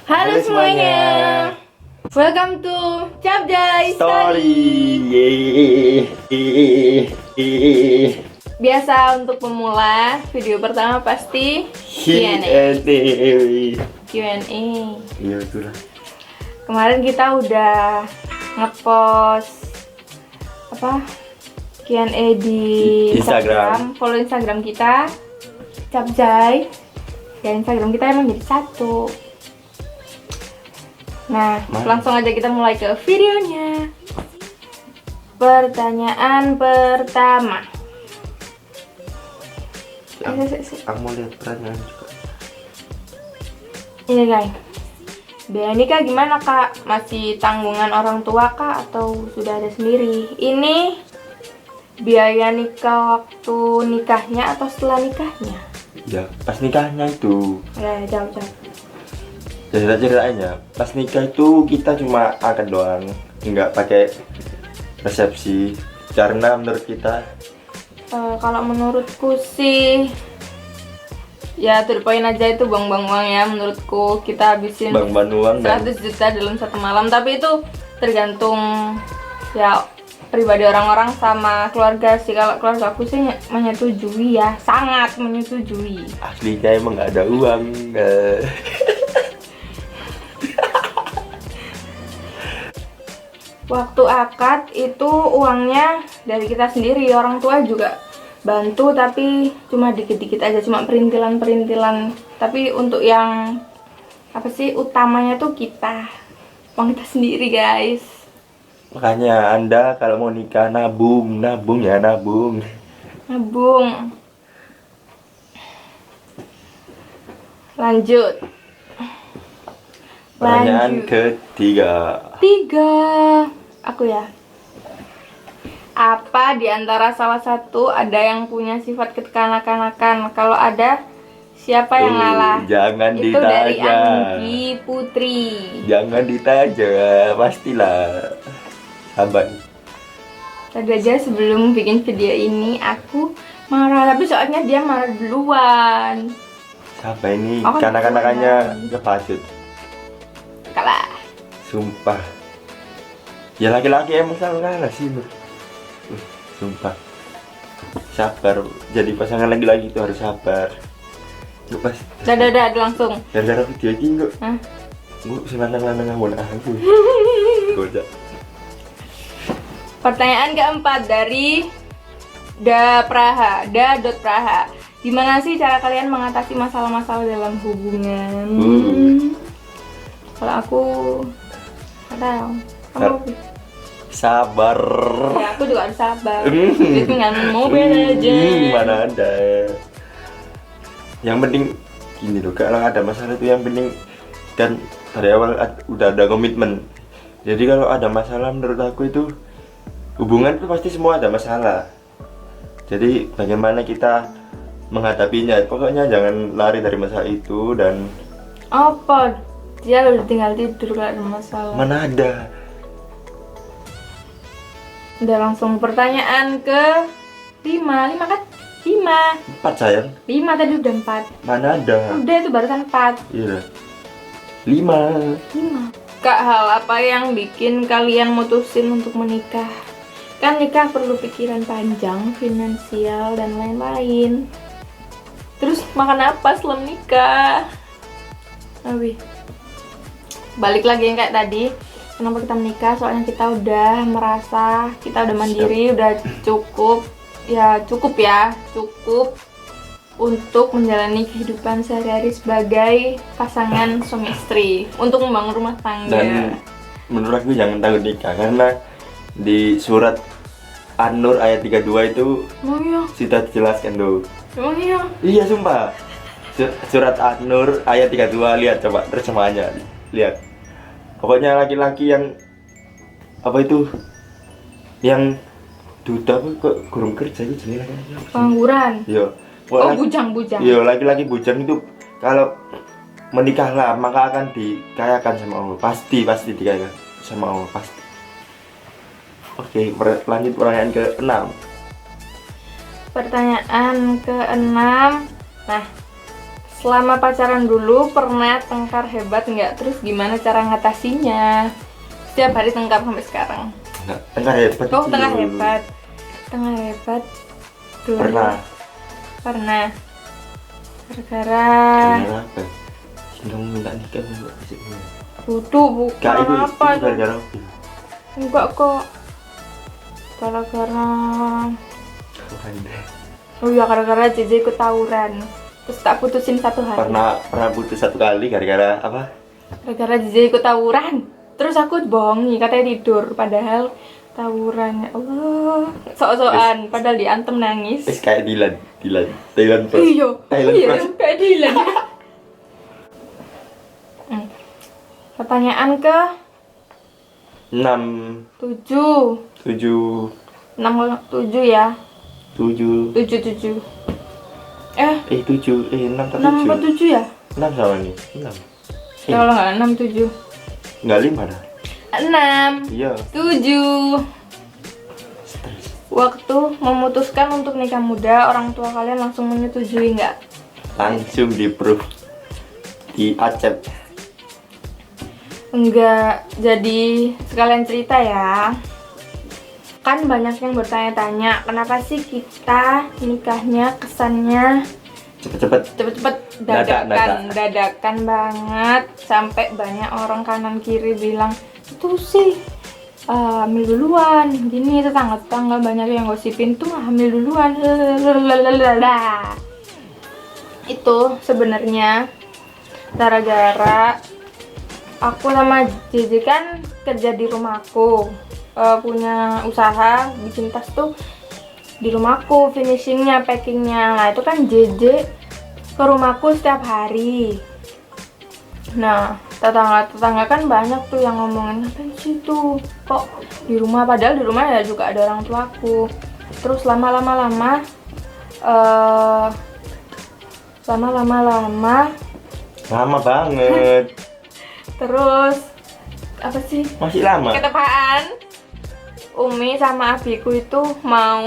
Halo semuanya. Welcome to Capjay Story. Yeay. Biasa untuk pemula, video pertama pasti Q&A. Iya itulah. Kemarin kita udah ngepost Q&A di Instagram. Follow Instagram kita Capjay. Dan Instagram kita emang jadi satu. Nah, langsung aja kita mulai ke videonya. Pertanyaan pertama. Aku mau lihat pertanyaan juga. Ini guys, biaya nikah gimana kak? Masih tanggungan orang tua kak atau sudah ada sendiri? Ini biaya nikah waktu nikahnya atau setelah nikahnya? Ya pas nikahnya itu. Ya jawab. Cerita-ceritanya pas nikah itu kita cuma akad doang, nggak pakai resepsi. Karena menurut kita Kalau menurutku sih ya to the point aja, itu buang-buang uang ya. Menurutku kita habisin bang uang 100 juta dalam satu malam. Tapi itu tergantung ya pribadi orang-orang sama keluarga sih. Kalau keluarga aku sih menyetujui ya, sangat menyetujui. aslinya emang nggak ada uang. Waktu akad itu uangnya dari kita sendiri, orang tua juga bantu tapi cuma dikit-dikit aja, cuma perintilan-perintilan. Tapi untuk yang utamanya tuh kita, uang kita sendiri guys. Makanya Anda kalau mau nikah nabung. Nabung. Lanjut. Pertanyaan ketiga. Aku ya. Apa di antara salah satu ada yang punya sifat kekanak-kanakan? Kalau ada, siapa yang ngalah? Jangan Itu ditanya. dari Anggi Putri. Jangan ditanya, pastilah. Sabar. Tadi aja sebelum bikin video ini aku marah, tapi soalnya dia marah duluan. Siapa ini? Aku kan Kanak-kanakannya duluan. kepacut. Kalah. Sumpah. Ya laki-laki emang selalu kalah sih. Sumpah. Sabar. Jadi pasangan laki-laki itu harus sabar. Yuk pas. Dadah langsung. Gara-gara video ini kok. Hah? Gue senang-senang ngawon aku. Goda. Pertanyaan keempat dari Da.Praha. Gimana sih cara kalian mengatasi masalah-masalah dalam hubungan? Kalau aku nggak tahu. Kamu? Sabar. Ya aku juga harus sabar. Jadi tinggal mobil aja. Mana ada. Yang penting gini loh, kalau ada masalah itu yang penting kan dari awal udah ada komitmen. Jadi kalau ada masalah menurut aku itu hubungan itu pasti semua ada masalah. Jadi bagaimana kita menghadapinya, pokoknya jangan lari dari masalah itu. Dan Apa? Dia udah tinggal tidur kalau ada masalah. mana ada. Udah langsung pertanyaan ke 5 kan? 5 4 sayang. tadi udah 4. Mana ada. Udah itu barusan 4. Iya. 5. Kak, hal apa yang bikin kalian mutusin untuk menikah? Kan nikah perlu pikiran panjang, finansial, dan lain-lain. Terus makan apa setelah nikah? Balik lagi yang kayak tadi. Kenapa kita menikah? Soalnya kita udah merasa kita udah mandiri, udah cukup untuk menjalani kehidupan sehari-hari sebagai pasangan suami istri, untuk membangun rumah tangga. Dan menurut aku jangan takut nikah, karena di surat An-Nur ayat 32 itu sudah dijelaskan tuh. Iya sumpah. Surat An-Nur ayat 32, lihat coba terjemahannya. Lihat. Pokoknya laki-laki yang yang duda kok kurang kerja itu jenis Pengangguran. Iya. Bujang. Iya, laki-laki bujang itu kalau menikahlah maka akan dikayakan sama Allah. Pasti dikayakan sama Allah, pasti. Oke, lanjut pertanyaan ke-6. Pertanyaan ke-6. Nah, selama pacaran dulu pernah tengkar hebat nggak? Terus gimana cara ngatasinya? Setiap hari tengkar sampai sekarang. Nggak, tengkar hebat. Oh, tengkar hebat. Tengkar hebat. Dulu. Pernah. Gara-gara apa? Kamu minta nikah enggak sih? bukan apa itu gara-gara apa? Enggak kok. Gara-gara oh iya, gara-gara JJ ikut tawuran. Terus tak putusin 1 hari. Pernah putus 1 kali gara-gara apa? Gara-gara JJ ikut tawuran. Terus aku bohongi katanya tidur, padahal tawuran. Ya Allah, sok-sokan padahal diantem nangis. Kayak Thailand Plus. Iya, Thailand Plus. kayak Dilan. Pertanyaan ke 6 7 7 7 ya. 7 7 7 6 atau 6 atau 7? 7 ya? 6 sama nih 6 Kalau nggak 6 7 nggak 5 dah 6 iya 7. Waktu memutuskan untuk nikah muda, orang tua kalian langsung menyetujui nggak? langsung di proof di accept. Enggak, jadi sekalian cerita ya. Kan banyak yang bertanya-tanya, kenapa sih kita nikahnya kesannya cepet-cepet dadakan banget, sampai banyak orang kanan kiri bilang itu sih hamil duluan, gini tetangga banyak yang gosipin tuh hamil duluan. Itu sebenarnya gara-gara aku sama JJ kan kerja di rumahku, punya usaha bikin tas tuh di rumahku, finishingnya, packingnya. Nah itu kan JJ ke rumahku setiap hari. Nah tetangga kan banyak tuh yang ngomongin, apa sih tuh kok di rumah, padahal di rumah ya juga ada orang tuaku. Terus lama banget. Terus apa sih? Masih lama. Ketepaan Umi sama abiku itu mau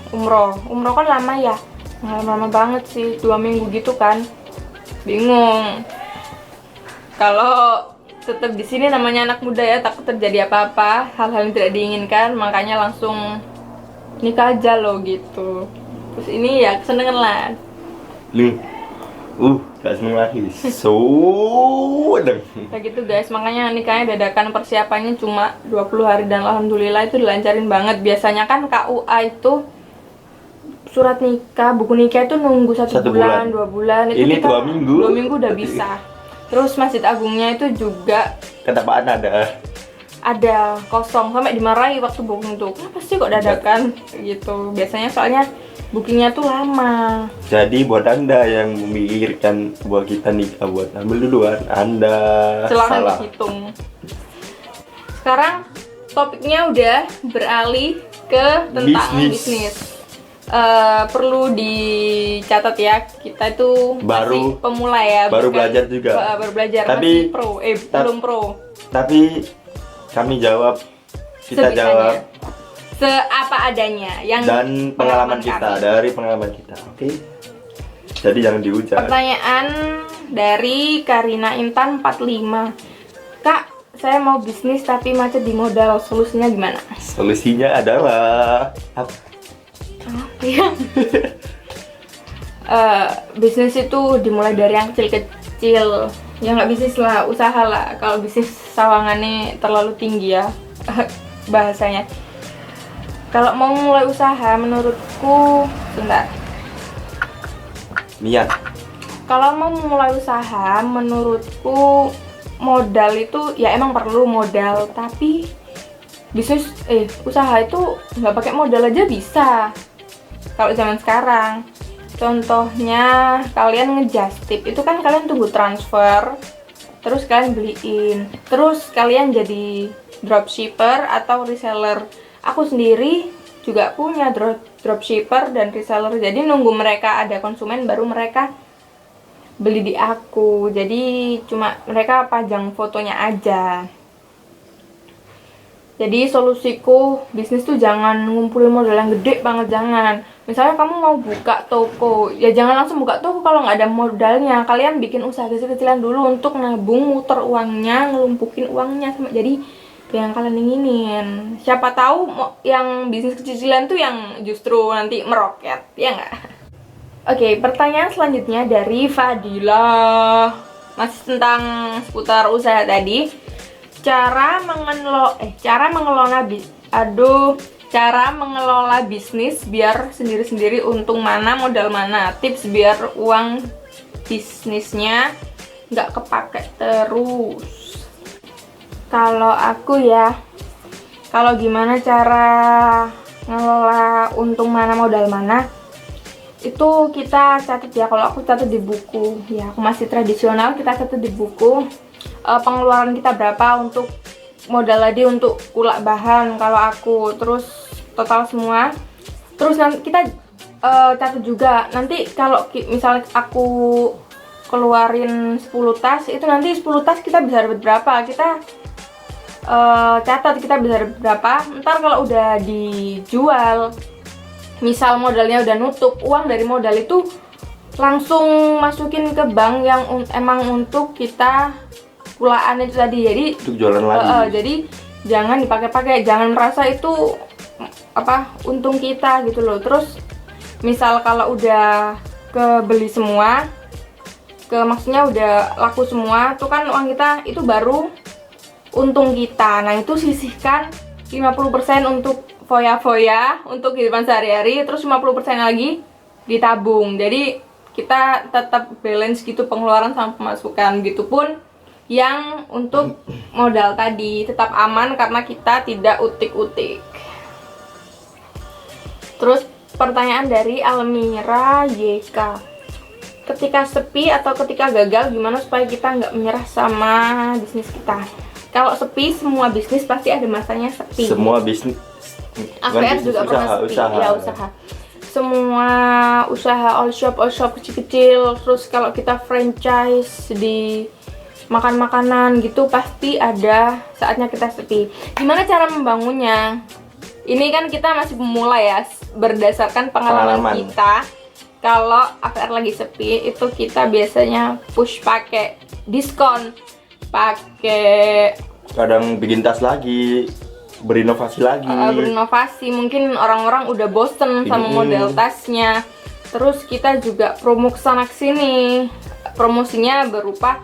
umroh kan lama ya, lama banget sih, 2 minggu gitu kan. Bingung kalau tetap di sini, namanya anak muda ya, takut terjadi apa-apa, hal-hal yang tidak diinginkan, makanya langsung nikah aja loh gitu. Terus ini ya kesenengan lah. Gak seneng lagi. Udah. Kayak gitu guys, makanya nikahnya dadakan, persiapannya cuma 20 hari dan alhamdulillah itu dilancarin banget. Biasanya kan KUA itu surat nikah, buku nikah itu nunggu 1 bulan, 2 bulan. Itu ini kita 2 minggu. 2 minggu udah bisa. Terus Masjid Agungnya itu juga ketepaan ada kosong, sampai dimarahi waktu booking tuh. Kenapa sih kok dadakan gitu? Biasanya soalnya bookingnya tuh lama. Jadi buat Anda yang memikirkan buat kita nikah buat ambil duluan, Anda salah hitung. Sekarang topiknya udah beralih ke tentang bisnis. Perlu dicatat ya, kita itu masih pemula ya, baru belajar juga. Baru belajar, tapi, masih pro, belum pro. Tapi kita jawab seapa adanya yang dan pengalaman kita, dari pengalaman kita. Oke. Jadi jangan dihujat. Pertanyaan dari Karina Intan 45. Kak, saya mau bisnis tapi macet di modal, solusinya gimana? Solusinya adalah bisnis itu dimulai dari yang kecil-kecil. Ya nggak bisnis lah, usaha lah. Kalau bisnis sawangannya terlalu tinggi ya bahasanya. Kalau mau mulai usaha, menurutku sebentar. Niat. Kalau mau mulai usaha, menurutku modal itu ya emang perlu modal, tapi bisnis usaha itu nggak pakai modal aja bisa. Kalau zaman sekarang, contohnya kalian ngejust tip itu kan kalian tunggu transfer, terus kalian beliin, terus kalian jadi dropshipper atau reseller. Aku sendiri juga punya dropshipper dan reseller, jadi nunggu mereka ada konsumen baru mereka beli di aku. Jadi cuma mereka pajang fotonya aja. Jadi solusiku bisnis tuh jangan ngumpulin modal yang gede banget, jangan. Misalnya kamu mau buka toko, ya jangan langsung buka toko kalau nggak ada modalnya. Kalian bikin usaha kecil-kecilan dulu untuk nabung, muter uangnya, ngelumpukin uangnya, sama jadi yang kalian inginin. Siapa tahu yang bisnis kecil-kecilan tuh yang justru nanti meroket, ya nggak? Oke, pertanyaan selanjutnya dari Fadila, masih tentang seputar usaha tadi. Cara mengelola bisnis biar sendiri-sendiri, untung mana, modal mana, tips biar uang bisnisnya nggak kepake terus. Kalau aku ya, kalau gimana cara ngelola untung mana, modal mana, itu kita catat ya. Kalau aku catat di buku, ya aku masih tradisional, kita catat di buku pengeluaran kita berapa untuk modal tadi, untuk kulak bahan kalau aku, terus total semua. Terus nanti kita catat juga, nanti kalau misalnya aku keluarin 10 tas, itu nanti 10 tas kita bisa dapat berapa, kita catat kita bisa dapat berapa. Ntar kalau udah dijual, misal modalnya udah nutup, uang dari modal itu langsung masukin ke bank yang emang untuk kita kulaan itu tadi, jadi untuk jualan lagi. Jadi jangan dipakai-pakai, jangan merasa itu untung kita gitu loh. Terus misal kalau udah kebeli semua, maksudnya udah laku semua tuh kan, uang kita itu baru untung kita. Nah itu sisihkan 50% untuk foya-foya, untuk kehidupan sehari-hari, terus 50% lagi ditabung. Jadi kita tetap balance gitu pengeluaran sama pemasukan, gitu pun yang untuk modal tadi tetap aman karena kita tidak utik-utik. Terus pertanyaan dari Almira YK, ketika sepi atau ketika gagal, gimana supaya kita nggak menyerah sama bisnis kita? Kalau sepi, semua bisnis pasti ada masanya sepi. Semua bisnis, AVR juga pernah sepi, usaha. Semua usaha all shop kecil-kecil. Terus kalau kita franchise di makan-makanan gitu, pasti ada saatnya kita sepi. Gimana cara membangunnya? Ini kan kita masih pemula ya, berdasarkan pengalaman kita. Kalau AVR lagi sepi, itu kita biasanya push pakai diskon, pakai kadang bikin tas lagi, berinovasi lagi. Mungkin orang-orang udah bosen sama model tasnya. Terus kita juga promo kesana kesini. Promosinya berupa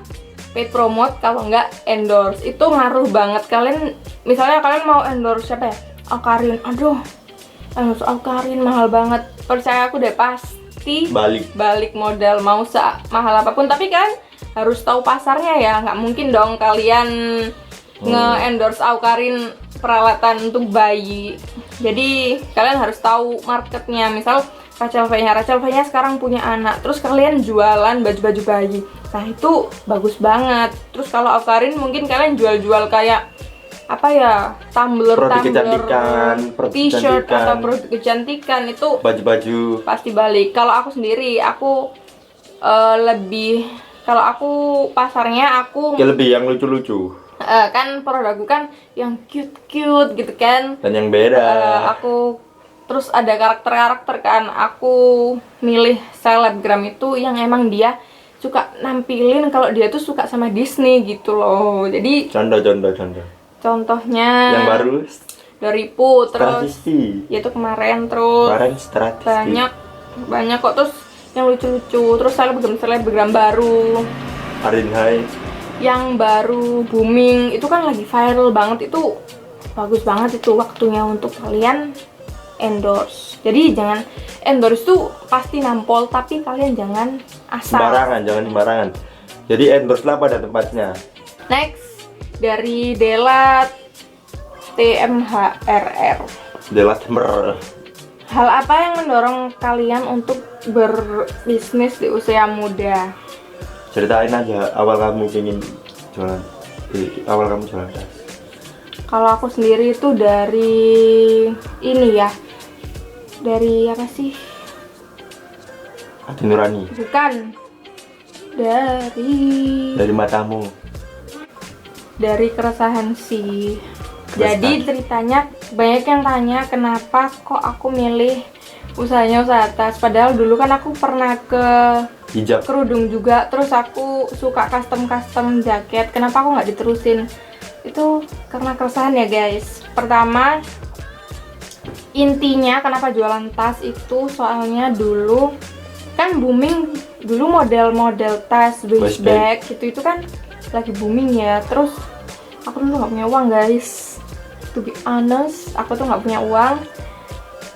paid promote, kalau nggak endorse. Itu ngaruh banget. Kalian misalnya kalian mau endorse siapa ya? Alkarin. Aduh, endorse Alkarin mahal banget. Percaya aku deh, pasti balik modal, mau mahal apapun. Tapi kan harus tahu pasarnya ya. Nggak mungkin dong kalian nge-endorse Alkarin peralatan untuk bayi. Jadi kalian harus tahu marketnya. Misal Rachel V-nya sekarang punya anak, terus kalian jualan baju-baju bayi, nah itu bagus banget. Terus kalau Alkarin mungkin kalian jual-jual kayak tumbler, t-shirt atau produk kecantikan, itu baju-baju pasti balik. Kalau aku sendiri, aku kalau aku pasarnya aku lebih yang lucu-lucu. Kan produkku kan yang cute-cute gitu kan, dan yang beda. aku terus ada karakter-karakter kan, aku milih selebgram itu yang emang dia suka nampilin kalau dia tuh suka sama Disney gitu loh. Jadi contohnya yang baru Doripu, terus Stratisi. yaitu kemarin, terus banyak kok, terus yang lucu-lucu. Terus selebgram baru Arin Hai yang baru booming itu kan, lagi viral banget, itu bagus banget. Itu waktunya untuk kalian endorse. Jadi jangan endorse tuh pasti nampol, tapi kalian jangan asal sembarangan. Jadi endorse lah pada tempatnya. Next dari Dela TMHRR. Hal apa yang mendorong kalian untuk berbisnis di usia muda? Ceritain aja awal kamu ingin jualan, awal kamu jualan tas. Kalau aku sendiri itu dari ini ya, dari apa sih? Hati nurani. Bukan. Dari matamu. Dari keresahan sih. Jadi ceritanya banyak yang tanya kenapa kok aku milih usahanya usaha tas. Padahal dulu kan aku pernah ke hijab. kerudung juga, terus aku suka custom jaket. Kenapa aku nggak diterusin? Itu karena keresahan ya guys. Pertama, intinya kenapa jualan tas itu soalnya dulu kan booming, dulu model-model tas waist bag gitu itu kan lagi booming ya. Terus aku dulu nggak punya uang guys, to be honest, aku tuh nggak punya uang.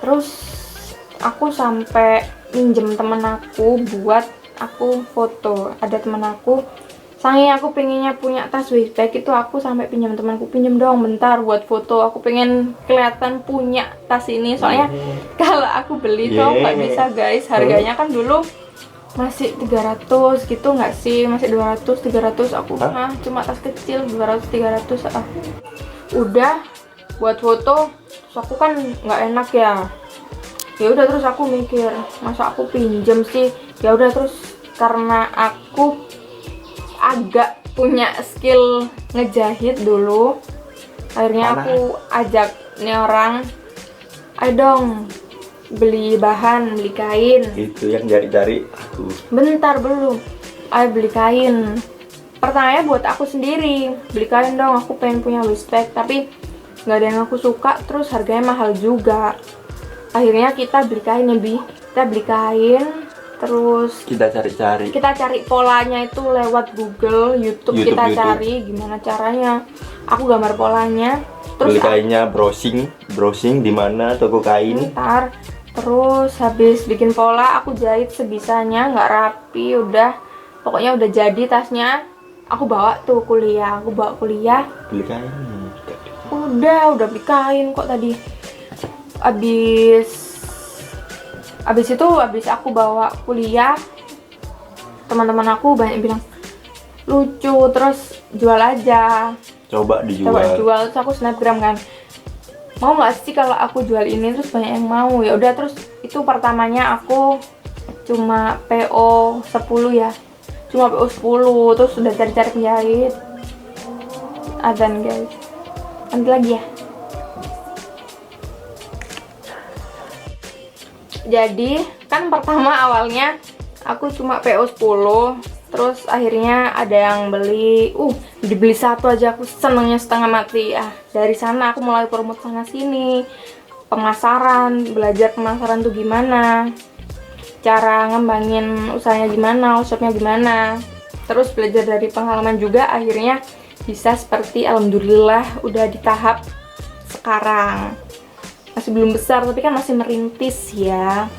Terus aku sampai minjem temen aku buat aku foto. Ada temen aku, saking aku pengennya punya tas waist bag itu, aku sampai pinjam temanku, pinjam dong bentar buat foto, aku pengen kelihatan punya tas ini. Soalnya kalau aku beli tuh nggak bisa guys, harganya kan dulu masih 300 gitu nggak sih, masih 200 300. Aku cuma tas kecil 200 300. Udah buat foto, terus aku kan nggak enak ya. Ya udah, terus aku mikir masa aku pinjem sih. Ya udah, terus karena aku agak punya skill ngejahit dulu, akhirnya aku ajak nih orang, ayo dong beli bahan, beli kain. Itu yang cari-cari aku. Bentar, belum. Ayo beli kain. Pertamanya buat aku sendiri, beli kain dong, aku pengen punya waist bag, tapi nggak ada yang aku suka, terus harganya mahal juga. Akhirnya kita beli kain ya Bi, kita beli kain, terus Kita cari-cari. kita cari polanya itu lewat Google, YouTube kita cari gimana caranya. Aku gambar polanya, terus beli kainnya, browsing di mana toko kain. bentar, terus habis bikin pola aku jahit sebisanya, nggak rapi, udah pokoknya udah jadi tasnya. Aku bawa tuh kuliah, Beli kain. udah beli kain kok tadi. Abis itu aku bawa kuliah, teman-teman aku banyak bilang lucu, terus jual aja, Coba dijual. terus aku snapgram kan, mau nggak sih kalau aku jual ini, terus banyak yang mau. Ya udah, terus itu pertamanya aku cuma PO 10 ya, cuma PO 10, terus udah cari-cari penjahit. Adzan guys, nanti lagi ya. Jadi kan pertama awalnya aku cuma PO 10, terus akhirnya ada yang beli, dibeli satu aja aku senengnya setengah mati. Dari sana aku mulai promote sana sini, pemasaran, belajar pemasaran tuh gimana, cara ngembangin usahanya gimana, workshopnya gimana. Terus belajar dari pengalaman juga, akhirnya bisa seperti alhamdulillah udah di tahap sekarang. Masih belum besar tapi kan masih merintis ya.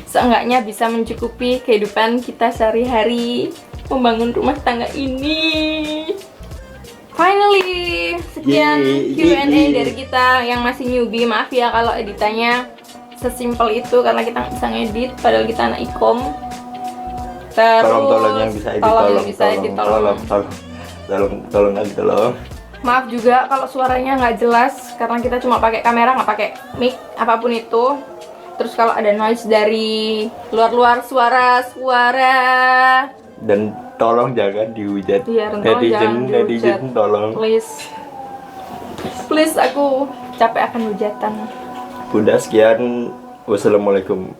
Seenggaknya bisa mencukupi kehidupan kita sehari-hari membangun rumah tangga ini. Finally, sekian Q&A dari kita yang masih newbie. Maaf ya kalau editannya sesimpel itu, karena kita nggak bisa ngedit padahal kita anak ikom. Terus Tolong yang bisa edit, tolong. Maaf juga kalau suaranya nggak jelas, karena kita cuma pakai kamera, nggak pakai mic apapun itu. Terus kalau ada noise dari luar suara, dan tolong jangan dihujat. Iya, netizen tolong. Please, aku capek akan hujatan. Bunda, sekian, wassalamualaikum.